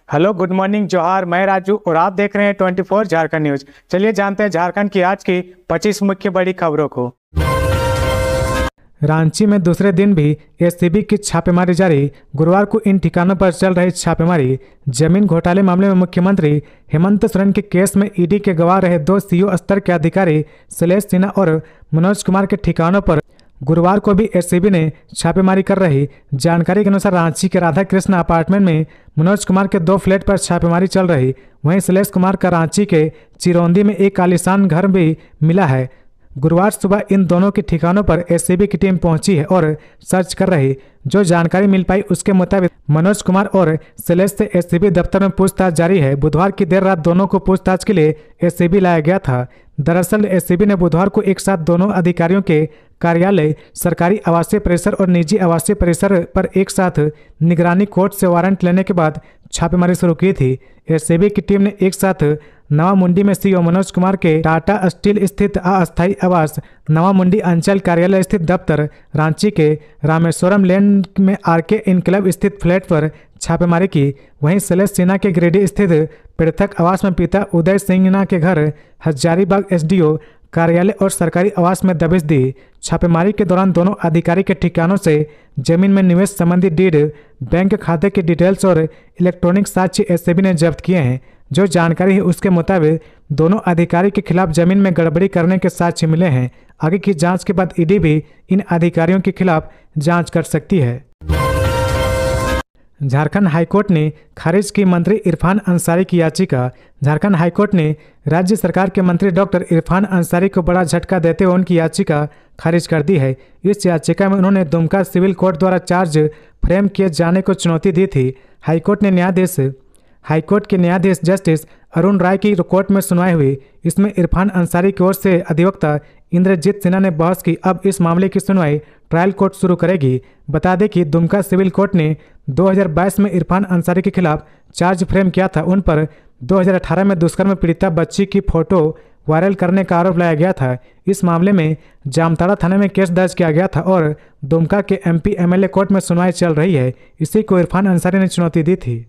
Hello, good morning, जोहार। मैं राजू और आप देख रहे हैं 24 झारखंड न्यूज। चलिए जानते हैं झारखंड की आज की 25 मुख्य बड़ी खबरों को। रांची में दूसरे दिन भी एसीबी की छापेमारी जारी। गुरुवार को इन ठिकानों पर चल रही छापेमारी जमीन घोटाले मामले में मुख्यमंत्री हेमंत सोरेन के केस में ईडी के गवाह रहे दो सीओ स्तर के अधिकारी शैलेश सिन्हा और मनोज कुमार के ठिकानों पर गुरुवार को भी एसीबी ने छापेमारी कर रही। जानकारी के अनुसार रांची के राधा कृष्ण अपार्टमेंट में मनोज कुमार के 2 फ्लैट पर छापेमारी चल रही। वहीं शैलेश कुमार का रांची के चिरौंदी में एक आलीशान घर भी मिला है। गुरुवार सुबह इन दोनों के ठिकानों पर एसीबी की टीम पहुंची है और सर्च कर रही। जो जानकारी मिल पाई उसके मुताबिक मनोज कुमार और शैलेश से एसीबी दफ्तर में पूछताछ जारी है। बुधवार की देर रात दोनों को पूछताछ के लिए एसीबी लाया गया था। दरअसल एसीबी ने बुधवार को एक साथ दोनों अधिकारियों के कार्यालय, सरकारी आवासीय परिसर और निजी आवासीय परिसर पर एक साथ निगरानी कोर्ट से वारंट लेने के बाद छापेमारी शुरू की थी। एसीबी की टीम ने एक साथ नवामुंडी में सीओ मनोज कुमार के टाटा स्टील स्थित अस्थायी आवास, नवामुंडी अंचल कार्यालय स्थित दफ्तर, रांची के रामेश्वरम लेन में आरके इनक्लब स्थित फ्लैट पर छापेमारी की। वहीं शैलेश सिन्हा के गिरिडीह स्थित पृथक आवास में पिता उदय सिन्हा के घर, हजारीबाग एसडीओ कार्यालय और सरकारी आवास में दबिश दी। छापेमारी के दौरान दोनों अधिकारी के ठिकानों से जमीन में निवेश संबंधी डीड, बैंक खाते की डिटेल्स और इलेक्ट्रॉनिक साक्ष्य एसीबी ने जब्त किए हैं। जो जानकारी है उसके मुताबिक दोनों अधिकारी के खिलाफ जमीन में गड़बड़ी करने के साक्ष्य मिले हैं। आगे की जांच के बाद ईडी भी इन अधिकारियों के खिलाफ जांच कर सकती है। झारखंड हाईकोर्ट ने खारिज की मंत्री इरफान अंसारी की याचिका। झारखंड हाईकोर्ट ने राज्य सरकार के मंत्री डॉक्टर इरफान अंसारी को बड़ा झटका देते हुए उनकी याचिका खारिज कर दी है। इस याचिका में उन्होंने दुमका सिविल कोर्ट द्वारा चार्ज फ्रेम किए जाने को चुनौती दी थी। हाईकोर्ट के न्यायाधीश जस्टिस अरुण राय की कोर्ट में सुनवाई हुई। इसमें इरफान अंसारी की ओर से अधिवक्ता इंद्रजीत सिन्हा ने बहस की। अब इस मामले की सुनवाई ट्रायल कोर्ट शुरू करेगी। बता दें कि दुमका सिविल कोर्ट ने 2022 में इरफान अंसारी के खिलाफ चार्ज फ्रेम किया था। उन पर 2018 में दुष्कर्म पीड़िता बच्ची की फोटो वायरल करने का आरोप लगाया गया था। इस मामले में जामताड़ा थाने में केस दर्ज किया गया था और दुमका के एमपी एमएलए कोर्ट में सुनवाई चल रही है। इसी को इरफान अंसारी ने चुनौती दी थी।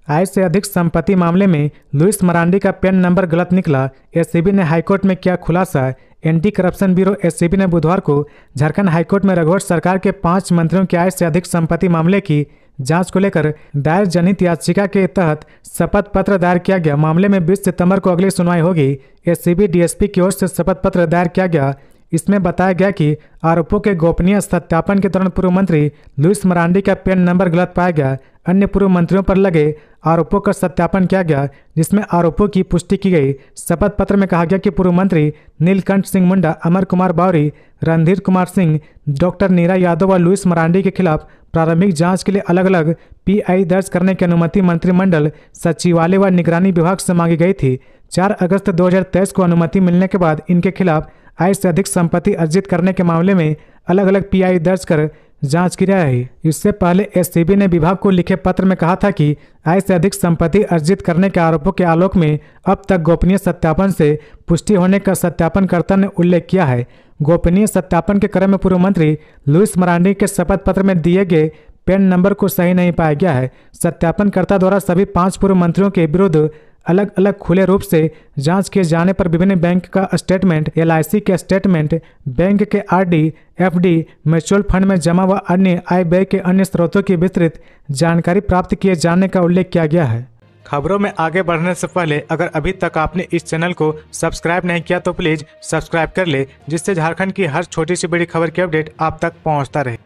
आय से अधिक संपत्ति मामले में लुइस मरांडी का पैन नंबर गलत निकला। एसीबी ने हाईकोर्ट में किया खुलासा। एंटी करप्शन ब्यूरो एसीबी ने बुधवार को झारखंड हाईकोर्ट में रघुवर सरकार के 5 मंत्रियों की आय से अधिक संपत्ति मामले की जांच को लेकर दायर जनहित याचिका के तहत शपथ पत्र दायर किया गया। मामले में 20 सितंबर को अगली सुनवाई होगी। एसीबी डीएसपी की ओर से शपथ पत्र दायर किया गया। इसमें बताया गया कि आरोपों के गोपनीय सत्यापन के दौरान पूर्व मंत्री लुइस मरांडी का पैन नंबर गलत पाया गया। अन्य पूर्व मंत्रियों पर लगे आरोपों का सत्यापन किया गया, जिसमें आरोपों की पुष्टि की गई। शपथ पत्र में कहा गया कि पूर्व मंत्री नीलकंठ सिंह मुंडा, अमर कुमार बावरी, रणधीर कुमार सिंह, डॉक्टर नीरा यादव और लुइस मरांडी के खिलाफ प्रारंभिक जांच के लिए अलग अलग पीआई दर्ज करने की अनुमति मंत्रिमंडल सचिवालय व निगरानी विभाग से मांगी गई थी। 4 अगस्त 2023 को अनुमति मिलने के बाद इनके खिलाफ आय से अधिक संपत्ति अर्जित करने के मामले में अलग अलग पीआई दर्ज कर जांच की रही। इससे पहले एसीबी ने विभाग को लिखे पत्र में कहा था कि आय से अधिक संपत्ति अर्जित करने के आरोपों के आलोक में अब तक गोपनीय सत्यापन से पुष्टि होने का सत्यापनकर्ता ने उल्लेख किया है। गोपनीय सत्यापन के क्रम में पूर्व मंत्री लुइस मरांडी के शपथ पत्र में दिए गए पैन नंबर को सही नहीं पाया गया है। सत्यापनकर्ता द्वारा सभी 5 पूर्व मंत्रियों के विरुद्ध अलग अलग खुले रूप से जांच किए जाने पर विभिन्न बैंक का स्टेटमेंट, एलआईसी के स्टेटमेंट, बैंक के आरडी, एफडी, म्यूचुअल फंड में जमा व अन्य आय व्यय के अन्य स्रोतों की विस्तृत जानकारी प्राप्त किए जाने का उल्लेख किया गया है। खबरों में आगे बढ़ने से पहले अगर अभी तक आपने इस चैनल को सब्सक्राइब नहीं किया तो प्लीज सब्सक्राइब कर ले, जिससे झारखंड की हर छोटी सी बड़ी खबर की अपडेट आप तक पहुँचता रहे।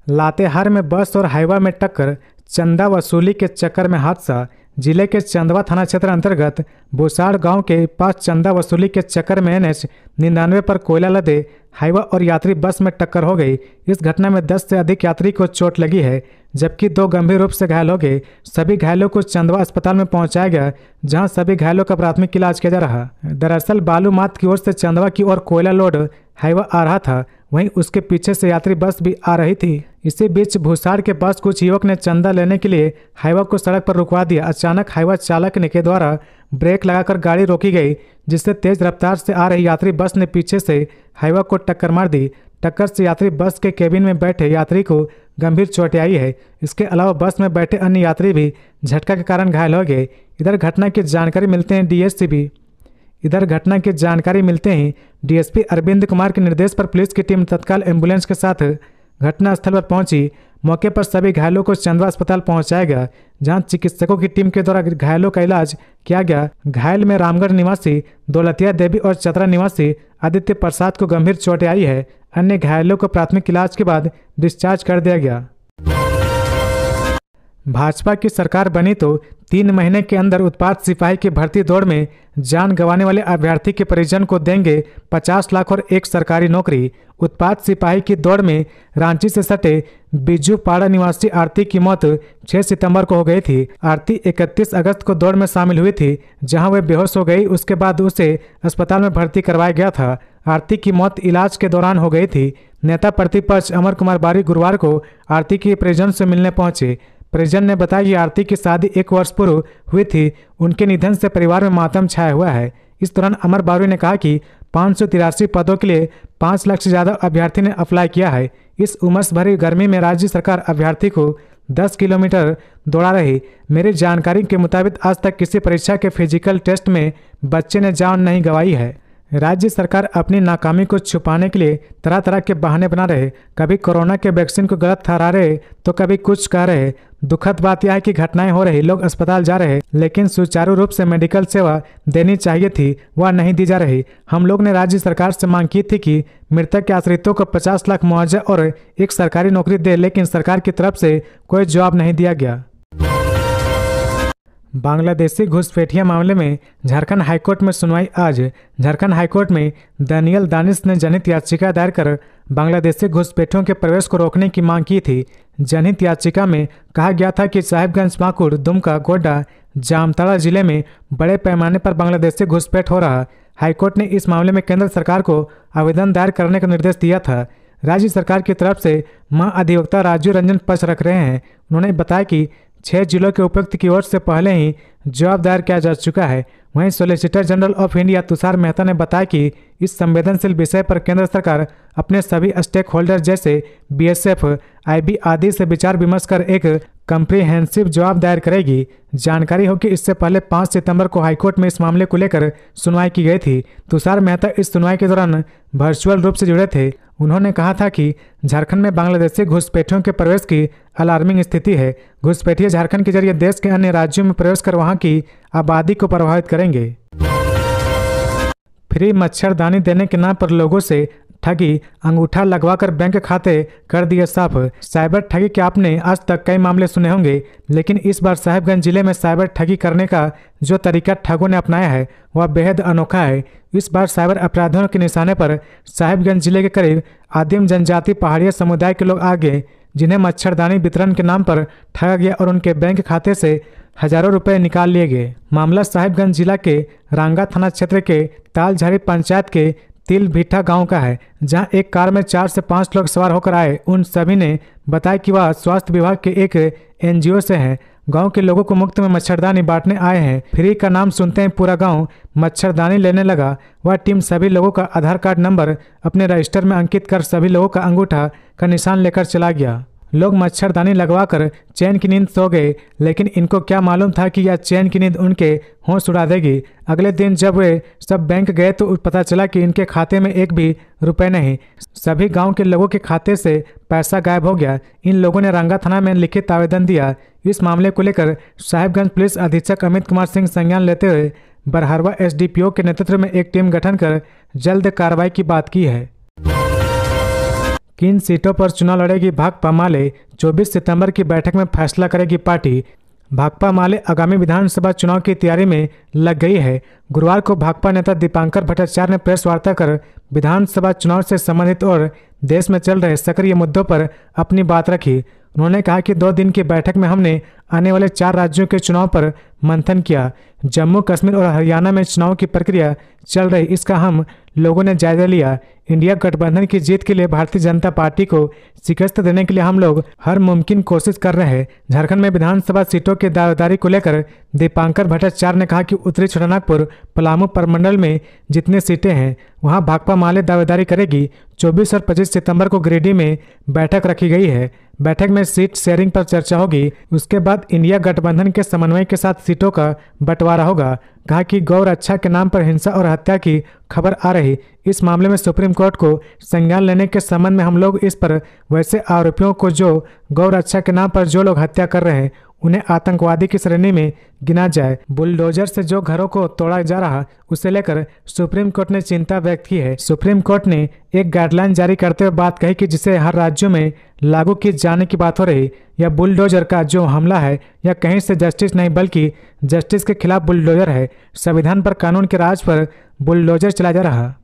लातेहार में बस और हाईवा में टक्कर, चंदा वसूली के चक्कर में हादसा। जिले के चंदवा थाना क्षेत्र अंतर्गत बोसाड़ गांव के पास चंदा वसूली के चक्कर में NH 99 पर कोयला लदे हाईवा और यात्री बस में टक्कर हो गई। इस घटना में 10 से अधिक यात्री को चोट लगी है, जबकि 2 गंभीर रूप से घायल हो गए। सभी घायलों को चंदवा अस्पताल में पहुंचाया गया, जहां सभी घायलों का प्राथमिक इलाज किया जा रहा। दरअसल बालू मात की ओर से चंदवा की ओर कोयला लोड हाईवा आ रहा था, वहीं उसके पीछे से यात्री बस भी आ रही थी। इसी बीच भूसाड़ के पास कुछ युवक ने चंदा लेने के लिए हाईवा को सड़क पर रुकवा दिया। अचानक हाईवा चालक के द्वारा ब्रेक लगाकर गाड़ी रोकी गई, जिससे तेज रफ्तार से आ रही यात्री बस ने पीछे से हाईवा को टक्कर मार दी। टक्कर से यात्री बस के केबिन में बैठे यात्री को गंभीर चोटें आई है। इसके अलावा बस में बैठे अन्य यात्री भी झटका के कारण घायल हो गए। इधर घटना की जानकारी मिलते ही डीएसपी अरविंद कुमार के निर्देश पर पुलिस की टीम तत्काल एम्बुलेंस के साथ घटनास्थल पर पहुंची। मौके पर सभी घायलों को चंदवा अस्पताल पहुंचाया गया, जहां चिकित्सकों की टीम के द्वारा घायलों का इलाज किया गया। घायल में रामगढ़ निवासी दौलतिया देवी और चतरा निवासी आदित्य प्रसाद को गंभीर चोटें आई है। अन्य घायलों को प्राथमिक इलाज के बाद डिस्चार्ज कर दिया गया। भाजपा की सरकार बनी तो 3 महीने के अंदर उत्पाद सिपाही की भर्ती दौड़ में जान गंवाने वाले अभ्यर्थी के परिजन को देंगे 50 लाख और एक सरकारी नौकरी। उत्पाद सिपाही की दौड़ में रांची से सटे बिज्जू पाड़ा निवासी आरती की मौत 6 सितंबर को हो गई थी। आरती 31 अगस्त को दौड़ में शामिल हुई थी, जहां वह बेहोश हो गई। उसके बाद उसे अस्पताल में भर्ती करवाया गया था। आरती की मौत इलाज के दौरान हो गई थी। नेता प्रतिपक्ष अमर कुमार बारी गुरुवार को आरती के परिजन से मिलने पहुंचे। परिजन ने बताया कि आरती की शादी 1 वर्ष पूर्व हुई थी। उनके निधन से परिवार में मातम छाया हुआ है। इस दौरान अमर बारू ने कहा कि 583 पदों के लिए 5 लाख से ज़्यादा अभ्यर्थी ने अप्लाई किया है। इस उमस भरी गर्मी में राज्य सरकार अभ्यर्थी को 10 किलोमीटर दौड़ा रही। मेरी जानकारी के मुताबिक आज तक किसी परीक्षा के फिजिकल टेस्ट में बच्चे ने जान नहीं गंवाई है। राज्य सरकार अपनी नाकामी को छुपाने के लिए तरह तरह के बहाने बना रहे। कभी कोरोना के वैक्सीन को गलत ठहरा रहे तो कभी कुछ कह रहे। दुखद बात यह है कि घटनाएं हो रही, लोग अस्पताल जा रहे, लेकिन सुचारू रूप से मेडिकल सेवा देनी चाहिए थी, वह नहीं दी जा रही। हम लोग ने राज्य सरकार से मांग की थी कि मृतक के आश्रितों को 50 लाख मुआवजा और एक सरकारी नौकरी दे, लेकिन सरकार की तरफ से कोई जवाब नहीं दिया गया। बांग्लादेशी घुसपैठिया मामले में झारखंड हाईकोर्ट में सुनवाई आज। झारखंड हाईकोर्ट में दानियल दानिश ने जनहित याचिका दायर कर बांग्लादेशी घुसपैठियों के प्रवेश को रोकने की मांग की थी। जनहित याचिका में कहा गया था कि साहिबगंज, पाकुड़, दुमका, गोड्डा, जामताड़ा जिले में बड़े पैमाने पर बांग्लादेशी घुसपैठ हो रहा। हाईकोर्ट ने इस मामले में केंद्र सरकार को आवेदन दायर करने का निर्देश दिया था। राज्य सरकार की तरफ से महाधिवक्ता राजीव रंजन पक्ष रख रहे हैं। उन्होंने बताया कि 6 जिलों के उपायुक्त की ओर से पहले ही जवाब दायर किया जा चुका है। वहीं solicitor general of India Tushar Mehta ने बताया कि इस संवेदनशील विषय पर केंद्र सरकार अपने सभी स्टेक होल्डर जैसे बीएसएफ, आईबी आदि से विचार विमर्श कर एक कम्प्रीहेंसिव जवाब दायर करेगी। जानकारी हो कि इससे पहले 5 सितंबर को हाईकोर्ट में इस मामले को लेकर सुनवाई की गई थी। तुषार मेहता इस सुनवाई के दौरान वर्चुअल रूप से जुड़े थे। उन्होंने कहा था कि झारखंड में बांग्लादेशी घुसपैठियों के प्रवेश की अलार्मिंग स्थिति है। घुसपैठिए झारखंड के जरिए देश के अन्य राज्यों में प्रवेश कर वहां की आबादी को प्रभावित करेंगे। फ्री मच्छरदानी देने के नाम पर लोगों से ठगी, अंगूठा लगवाकर बैंक खाते कर दिए साफ। साइबर ठगी के आपने आज तक कई मामले सुने होंगे, लेकिन इस बार साहिबगंज जिले में साइबर ठगी करने का जो तरीका ठगों ने अपनाया है वह बेहद अनोखा है। इस बार साइबर अपराधियों के निशाने पर साहिबगंज जिले के करीब आदिम जनजाति पहाड़िया समुदाय के लोग आ गए, जिन्हें मच्छरदानी वितरण के नाम पर ठगा गया और उनके बैंक खाते से हजारों रुपए निकाल लिए गए। मामला साहिबगंज जिला के रांगा थाना क्षेत्र के तालझारी पंचायत के तिलभिठा गांव का है, जहां एक कार में 4 से 5 लोग सवार होकर आए। उन सभी ने बताया कि वह स्वास्थ्य विभाग के एक एनजीओ से हैं। गांव के लोगों को मुफ्त में मच्छरदानी बांटने आए हैं। फ्री का नाम सुनते ही पूरा गांव मच्छरदानी लेने लगा। वह टीम सभी लोगों का आधार कार्ड नंबर अपने रजिस्टर में अंकित कर सभी लोगों का अंगूठा का निशान लेकर चला गया। लोग मच्छरदानी लगवाकर चैन की नींद सो गए, लेकिन इनको क्या मालूम था कि यह चैन की नींद उनके होश उड़ा देगी। अगले दिन जब वे सब बैंक गए तो पता चला कि इनके खाते में एक भी रुपए नहीं। सभी गांव के लोगों के खाते से पैसा गायब हो गया। इन लोगों ने रंगा थाना में लिखित आवेदन दिया। इस मामले को लेकर साहिबगंज पुलिस अधीक्षक अमित कुमार सिंह संज्ञान लेते हुए बरहरवा एसडीपीओ के नेतृत्व में एक टीम गठन कर जल्द कार्रवाई की बात की है। किन सीटों पर चुनाव लड़ेगी भाकपा माले, 24 सितंबर की बैठक में फैसला करेगी पार्टी। भाकपा माले आगामी विधानसभा चुनाव की तैयारी में लग गई है। गुरुवार को भाकपा नेता दीपांकर भट्टाचार्य ने प्रेस वार्ता कर विधानसभा चुनाव से संबंधित और देश में चल रहे सक्रिय मुद्दों पर अपनी बात रखी। उन्होंने कहा कि 2 दिन की बैठक में हमने आने वाले 4 राज्यों के चुनाव पर मंथन किया। जम्मू कश्मीर और हरियाणा में चुनाव की प्रक्रिया चल रही, इसका हम लोगों ने जायजा लिया। इंडिया गठबंधन की जीत के लिए भारतीय जनता पार्टी को शिकस्त देने के लिए हम लोग हर मुमकिन कोशिश कर रहे हैं। झारखंड में विधानसभा सीटों की दावेदारी को लेकर दीपांकर भट्टाचार्य ने कहा कि उत्तरी छोटानागपुर, पलामू प्रमंडल में जितनी सीटें हैं वहां भाकपा माले दावेदारी करेगी। 24 और 25 सितंबर को गिरिडीह में बैठक रखी गई है। बैठक में सीट शेयरिंग पर चर्चा होगी। उसके बाद इंडिया गठबंधन के समन्वय के साथ सीटों का बंटवारा होगा। कहा कि गौ रक्षा के नाम पर हिंसा और हत्या की खबर आ रही, इस मामले में सुप्रीम कोर्ट को संज्ञान लेने के संबंध में हम लोग इस पर वैसे आरोपियों को जो गौ रक्षा के नाम पर जो लोग हत्या कर रहे हैं उन्हें आतंकवादी की श्रेणी में गिना जाए। बुलडोजर से जो घरों को तोड़ा जा रहा उसे लेकर सुप्रीम कोर्ट ने चिंता व्यक्त की है। सुप्रीम कोर्ट ने एक गाइडलाइन जारी करते हुए बात कही कि जिसे हर राज्यों में लागू की जाने की बात हो रही। यह बुलडोजर का जो हमला है यह कहीं से जस्टिस नहीं बल्कि जस्टिस के खिलाफ बुलडोजर है। संविधान पर, कानून के राज पर बुलडोजर चला जा रहा।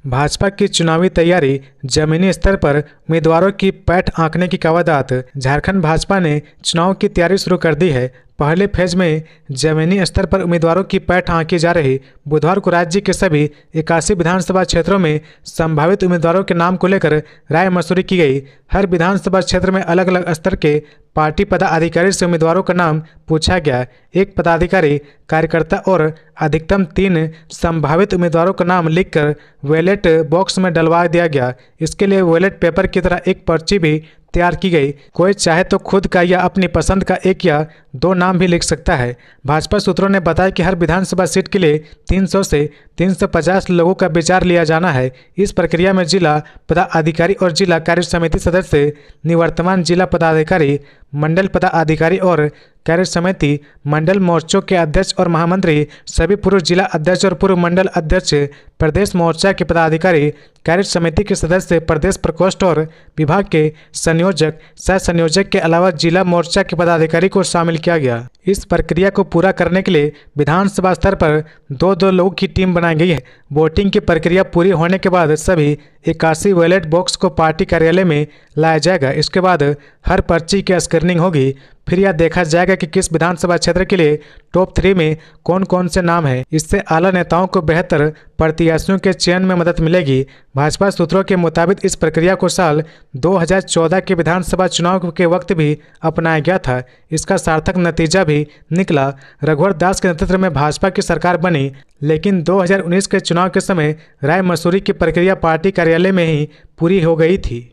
भाजपा की चुनावी तैयारी, जमीनी स्तर पर उम्मीदवारों की पैठ आंकने की कवायद। झारखंड भाजपा ने चुनाव की तैयारी शुरू कर दी है। पहले फेज में जमीनी स्तर पर उम्मीदवारों की पैठ आंकी जा रही। बुधवार को राज्य के सभी 81 विधानसभा क्षेत्रों में संभावित उम्मीदवारों के नाम को लेकर राय मशवरे की गई। हर विधानसभा क्षेत्र में अलग अलग स्तर के पार्टी पदाधिकारी से उम्मीदवारों का नाम पूछा गया। एक पदाधिकारी, कार्यकर्ता और अधिकतम 3 संभावित उम्मीदवारों का नाम लिखकर बैलेट बॉक्स में डलवा दिया गया। इसके लिए बैलेट पेपर की तरह एक पर्ची भी तैयार की गई। कोई चाहे तो खुद का या अपनी पसंद का 1 या 2 नाम भी लिख सकता है। भाजपा सूत्रों ने बताया कि हर विधानसभा सीट के लिए 300 से 350 लोगों का विचार लिया जाना है। इस प्रक्रिया में जिला पदाधिकारी और जिला कार्य समिति सदस्य, निवर्तमान जिला पदाधिकारी, मंडल पदाधिकारी और कार्य समिति, मंडल मोर्चों के अध्यक्ष और महामंत्री, सभी पूर्व जिला अध्यक्ष और पूर्व मंडल अध्यक्ष, प्रदेश मोर्चा के पदाधिकारी, कार्य समिति के सदस्य, प्रदेश प्रकोष्ठ और विभाग के संयोजक, सह संयोजक के अलावा जिला मोर्चा के पदाधिकारी को शामिल किया गया। इस प्रक्रिया को पूरा करने के लिए विधानसभा स्तर पर 2-2 लोगों की टीम बनाई गई है। वोटिंग की प्रक्रिया पूरी होने के बाद सभी 81 बैलेट बॉक्स को पार्टी कार्यालय में लाया जाएगा। इसके बाद हर पर्ची की स्क्रीनिंग होगी। फिर यह देखा जाएगा कि किस विधानसभा क्षेत्र के लिए टॉप 3 में कौन कौन से नाम हैं। इससे आला नेताओं को बेहतर प्रत्याशियों के चयन में मदद मिलेगी। भाजपा सूत्रों के मुताबिक इस प्रक्रिया को साल 2014 के विधानसभा चुनाव के वक्त भी अपनाया गया था। इसका सार्थक नतीजा भी निकला। रघुवर दास के नेतृत्व में भाजपा की सरकार बनी, लेकिन 2019 के चुनाव के समय राय मशवरे की प्रक्रिया पार्टी कार्यालय में ही पूरी हो गई थी।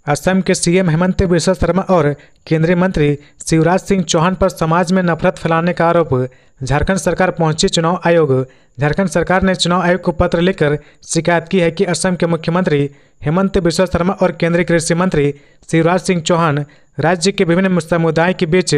असम के सीएम हेमंत बिस्वा शर्मा और केंद्रीय मंत्री शिवराज सिंह चौहान पर समाज में नफरत फैलाने का आरोप। झारखंड सरकार पहुंची चुनाव आयोग। झारखंड सरकार ने चुनाव आयोग को पत्र लिखकर शिकायत की है कि असम के मुख्यमंत्री हेमंत बिस्वा शर्मा और केंद्रीय कृषि मंत्री शिवराज सिंह चौहान राज्य के विभिन्न समुदाय के बीच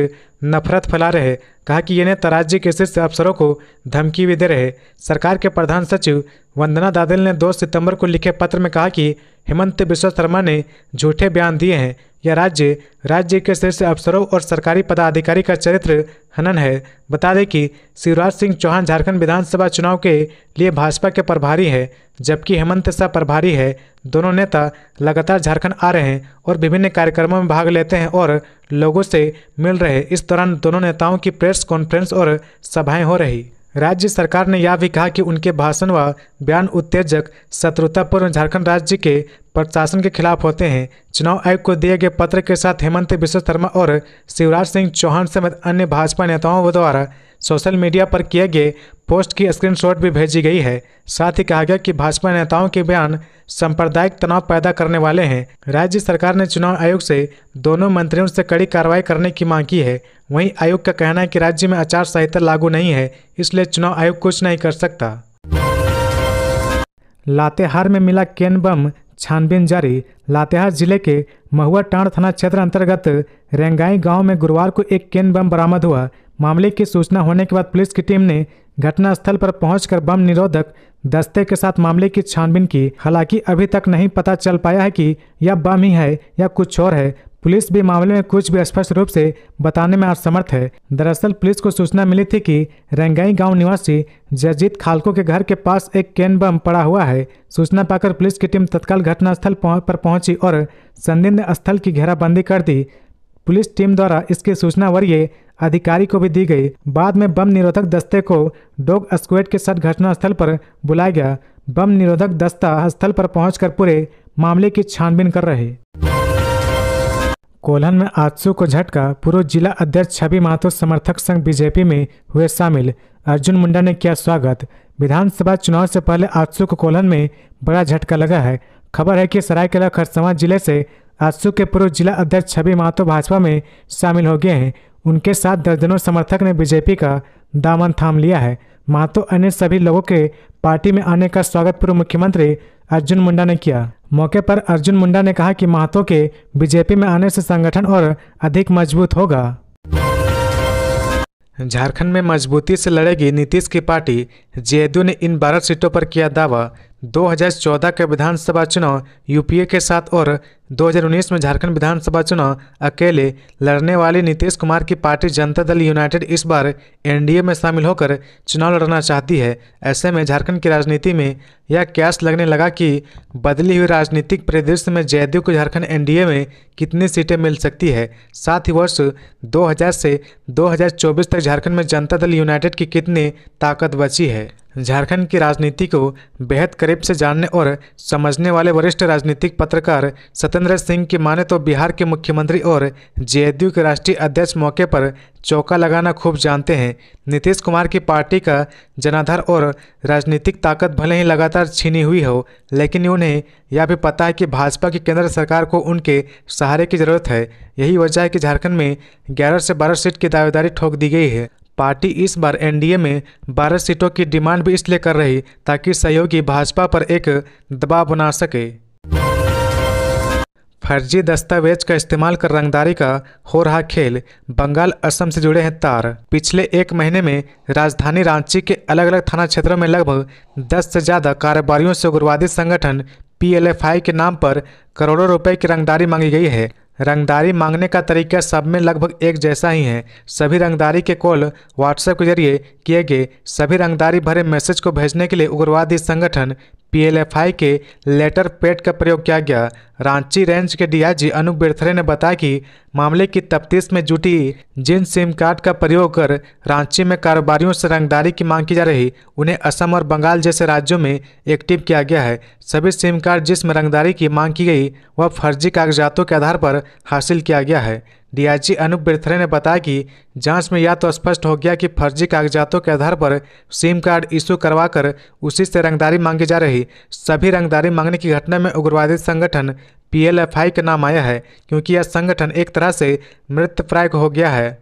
नफरत फैला रहे। कहा कि ये नेता राज्य के शीर्ष अफसरों को धमकी भी दे रहे। सरकार के प्रधान सचिव वंदना दादेल ने 2 सितंबर को लिखे पत्र में कहा कि हेमंत बिस्वा शर्मा ने झूठे बयान दिए हैं। यह राज्य के शीर्ष अफसरों और सरकारी पदाधिकारी का चरित्र हनन है। बता दें कि शिवराज सिंह चौहान झारखंड विधानसभा चुनाव के लिए भाजपा के प्रभारी है, जबकि हेमंत शाह प्रभारी है। दोनों नेता लगातार झारखंड आ रहे हैं और विभिन्न कार्यक्रमों में भाग लेते हैं और लोगों से मिल रहे। इस दौरान दोनों नेताओं की प्रेस कॉन्फ्रेंस और सभाएं हो रही। राज्य सरकार ने यह भी कहा कि उनके भाषण व बयान उत्तेजक, शत्रुतापूर्ण झारखंड राज्य के प्रशासन के खिलाफ होते हैं। चुनाव आयोग को दिए गए पत्र के साथ हेमंत बिस्वा शर्मा और शिवराज सिंह चौहान समेत अन्य भाजपा नेताओं द्वारा सोशल मीडिया पर किए गए पोस्ट की स्क्रीनशॉट भी भेजी गई है। साथ ही कहा गया कि भाजपा नेताओं के बयान सांप्रदायिक तनाव पैदा करने वाले हैं। राज्य सरकार ने चुनाव आयोग से दोनों मंत्रियों से कड़ी कार्रवाई करने की मांग की है। वहीं आयोग का कहना है कि राज्य में आचार संहिता लागू नहीं है, इसलिए चुनाव आयोग कुछ नहीं कर सकता। लातेहार में मिला केन बम, छानबीन जारी। लातेहार जिले के महुआ टांड़ थाना क्षेत्र अंतर्गत रेंगाई गांव में गुरुवार को एक केन बम बरामद हुआ। मामले की सूचना होने के बाद पुलिस की टीम ने घटनास्थल पर पहुंचकर बम निरोधक दस्ते के साथ मामले की छानबीन की। हालांकि अभी तक नहीं पता चल पाया है कि यह बम ही है या कुछ और है। पुलिस भी मामले में कुछ भी स्पष्ट रूप से बताने में असमर्थ है। दरअसल पुलिस को सूचना मिली थी कि रेंगाई गांव निवासी जगजीत खालको के घर के पास एक केन बम पड़ा हुआ है। सूचना पाकर पुलिस की टीम तत्काल घटनास्थल पर पहुंची और संदिग्ध स्थल की घेराबंदी कर दी। पुलिस टीम द्वारा इसकी सूचना वरीय अधिकारी को भी दी गई। बाद में बम निरोधक दस्ते को डॉग स्क्वाड के साथ घटनास्थल पर बुलाया गया। बम निरोधक दस्ता स्थल पर पहुंचकर पूरे मामले की छानबीन कर रहे। कोल्हन में आजसू को झटका, पूर्व जिला अध्यक्ष छवि महतो समर्थक संघ बीजेपी में हुए शामिल, अर्जुन मुंडा ने किया स्वागत। विधानसभा चुनाव से पहले आजसू को कोल्हन में बड़ा झटका लगा है। खबर है कि सरायकेला खरसावां जिले से आजसू के पूर्व जिला अध्यक्ष छवि महतो भाजपा में शामिल हो गए हैं। उनके साथ दर्जनों समर्थक ने बीजेपी का दामन थाम लिया है। महतो अन्य सभी लोगों के पार्टी में आने का स्वागत पूर्व मुख्यमंत्री अर्जुन मुंडा ने किया। मौके पर अर्जुन मुंडा ने कहा कि महतो के बीजेपी में आने से संगठन और अधिक मजबूत होगा। झारखंड में मजबूती से लड़ेगी नीतीश की पार्टी, जेडीयू ने इन 12 सीटों पर किया दावा। 2014 के विधानसभा चुनाव यूपीए के साथ और 2019 में झारखंड विधानसभा चुनाव अकेले लड़ने वाली नीतीश कुमार की पार्टी जनता दल यूनाइटेड इस बार एनडीए में शामिल होकर चुनाव लड़ना चाहती है। ऐसे में झारखंड की राजनीति में यह कयास लगने लगा कि बदली हुई राजनीतिक परिदृश्य में जेडीयू को झारखंड एनडीए में कितनी सीटें मिल सकती है, साथ ही वर्ष 2000 से 2024 तक झारखंड में जनता दल यूनाइटेड की कितनी ताकत बची है। झारखंड की राजनीति को बेहद करीब से जानने और समझने वाले वरिष्ठ राजनीतिक पत्रकार सत्येंद्र सिंह की माने तो बिहार के मुख्यमंत्री और जेडीयू के राष्ट्रीय अध्यक्ष मौके पर चौका लगाना खूब जानते हैं। नीतीश कुमार की पार्टी का जनाधार और राजनीतिक ताकत भले ही लगातार छीनी हुई हो, लेकिन उन्हें यह भी पता है कि भाजपा की केंद्र सरकार को उनके सहारे की जरूरत है। यही वजह है कि झारखंड में 11 से 12 सीट की दावेदारी ठोक दी गई है। पार्टी इस बार एनडीए में 12 सीटों की डिमांड भी इसलिए कर रही ताकि सहयोगी भाजपा पर एक दबाव बना सके। फर्जी दस्तावेज का इस्तेमाल कर रंगदारी का हो रहा खेल, बंगाल असम से जुड़े हैं तार। पिछले एक महीने में राजधानी रांची के अलग अलग थाना क्षेत्रों में लगभग 10 से ज़्यादा कारोबारियों से उग्रवादी संगठन पीएलएफआई के नाम पर करोड़ों रुपए की रंगदारी मांगी गई है। रंगदारी मांगने का तरीका सब में लगभग एक जैसा ही है। सभी रंगदारी के कॉल व्हाट्सएप के जरिए किए गए। सभी रंगदारी भरे मैसेज को भेजने के लिए उग्रवादी संगठन पीएलएफआई के लेटर पैड का प्रयोग किया गया। रांची रेंज के डीआईजी अनूप बिरथरे ने बताया कि मामले की तफ्तीश में जुटी जिन सिम कार्ड का प्रयोग कर रांची में कारोबारियों से रंगदारी की मांग की जा रही, उन्हें असम और बंगाल जैसे राज्यों में एक्टिव किया गया है। सभी सिम कार्ड जिसमें रंगदारी की मांग की गई वह फर्जी कागजातों के आधार पर हासिल किया गया है। डीआईजी अनूप बिरथरे ने बताया कि जांच में यह तो स्पष्ट हो गया कि फर्जी कागजातों के आधार पर सिम कार्ड इशू करवाकर उसी से रंगदारी मांगी जा रही। सभी रंगदारी मांगने की घटना में उग्रवादी संगठन पीएलएफआई का नाम आया है, क्योंकि यह संगठन एक तरह से मृतप्राय हो गया है।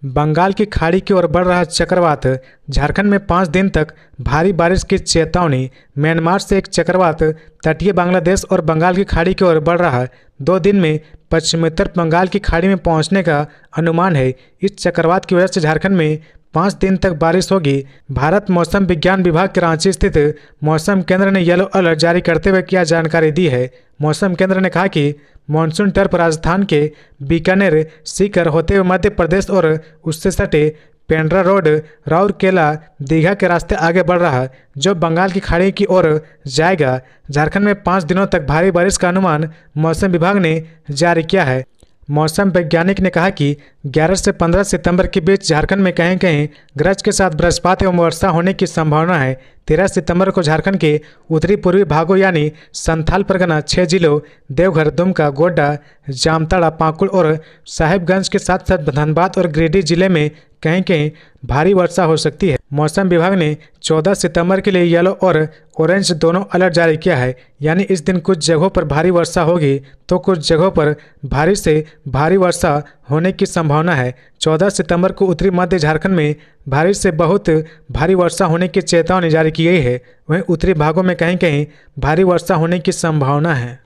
बंगाल की खाड़ी की ओर बढ़ रहा चक्रवात, झारखंड में 5 दिन तक भारी बारिश की चेतावनी। म्यांमार से एक चक्रवात तटीय बांग्लादेश और बंगाल की खाड़ी की ओर बढ़ रहा है। 2 दिन में पश्चिमोत्तर बंगाल की खाड़ी में पहुंचने का अनुमान है। इस चक्रवात की वजह से झारखंड में 5 दिन तक बारिश होगी। भारत मौसम विज्ञान विभाग के रांची स्थित मौसम केंद्र ने येलो अलर्ट जारी करते हुए क्या जानकारी दी है। मौसम केंद्र ने कहा कि मानसून टर्फ राजस्थान के बीकानेर सीकर होते हुए मध्य प्रदेश और उससे सटे पेंड्रा रोड, राउरकेला, दीघा के रास्ते आगे बढ़ रहा है, जो बंगाल की खाड़ी की ओर जाएगा। झारखंड में 5 दिनों तक भारी बारिश का अनुमान मौसम विभाग ने जारी किया है। मौसम वैज्ञानिक ने कहा कि 11 से 15 सितंबर के बीच झारखंड में कहीं कहीं गरज के साथ वज्रपात एवं वर्षा होने की संभावना है। 13 सितंबर को झारखंड के उत्तरी पूर्वी भागों यानी संथाल परगना 6 जिलों देवघर, दुमका, गोड्डा, जामताड़ा, पाकुड़ और साहिबगंज के साथ साथ धनबाद और गिरिडीह जिले में कहीं कहीं भारी वर्षा हो सकती है। मौसम विभाग ने 14 सितंबर के लिए येलो और ऑरेंज दोनों अलर्ट जारी किया है, यानी इस दिन कुछ जगहों पर भारी वर्षा होगी तो कुछ जगहों पर भारी से भारी वर्षा होने की संभावना है। 14 सितंबर को उत्तरी मध्य झारखंड में भारी से बहुत भारी वर्षा होने की चेतावनी जारी की गई है। वहीं उत्तरी भागों में कहीं कहीं भारी वर्षा होने की संभावना है।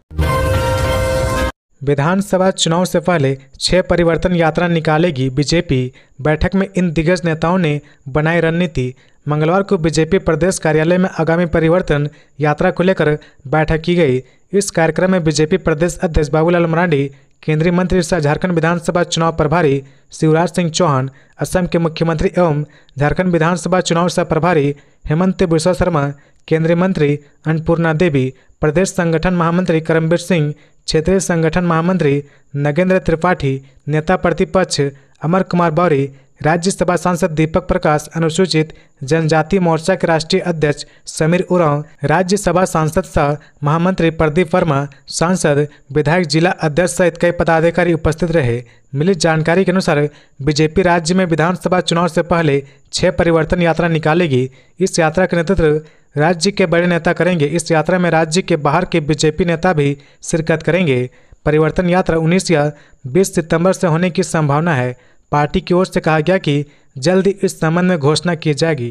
विधानसभा चुनाव से पहले 6 परिवर्तन यात्रा निकालेगी बीजेपी। बैठक में इन दिग्गज नेताओं ने बनाई रणनीति। मंगलवार को बीजेपी प्रदेश कार्यालय में आगामी परिवर्तन यात्रा को लेकर बैठक की गई। इस कार्यक्रम में बीजेपी प्रदेश अध्यक्ष बाबूलाल मरांडी, केंद्रीय मंत्री सह झारखंड विधानसभा चुनाव प्रभारी शिवराज सिंह चौहान, असम के मुख्यमंत्री एवं झारखंड विधानसभा चुनाव सह प्रभारी हेमंत बिश्वा शर्मा, केंद्रीय मंत्री अन्नपूर्णा देवी, प्रदेश संगठन महामंत्री करमबीर सिंह, क्षेत्रीय संगठन महामंत्री नगेंद्र त्रिपाठी, नेता प्रतिपक्ष अमर कुमार बौरी, राज्यसभा सांसद दीपक प्रकाश, अनुसूचित जनजाति मोर्चा के राष्ट्रीय अध्यक्ष समीर उरांव, राज्यसभा सांसद सह महामंत्री प्रदीप वर्मा, सांसद, विधायक, जिला अध्यक्ष सहित कई पदाधिकारी उपस्थित रहे। मिली जानकारी के अनुसार बीजेपी राज्य में विधानसभा चुनाव से पहले 6 परिवर्तन यात्रा निकालेगी। इस यात्रा का नेतृत्व राज्य के बड़े नेता करेंगे। इस यात्रा में राज्य के बाहर के बीजेपी नेता भी शिरकत करेंगे। परिवर्तन यात्रा 19 या 20 सितंबर से होने की संभावना है। पार्टी की ओर से कहा गया कि जल्द ही इस संबंध में घोषणा की जाएगी।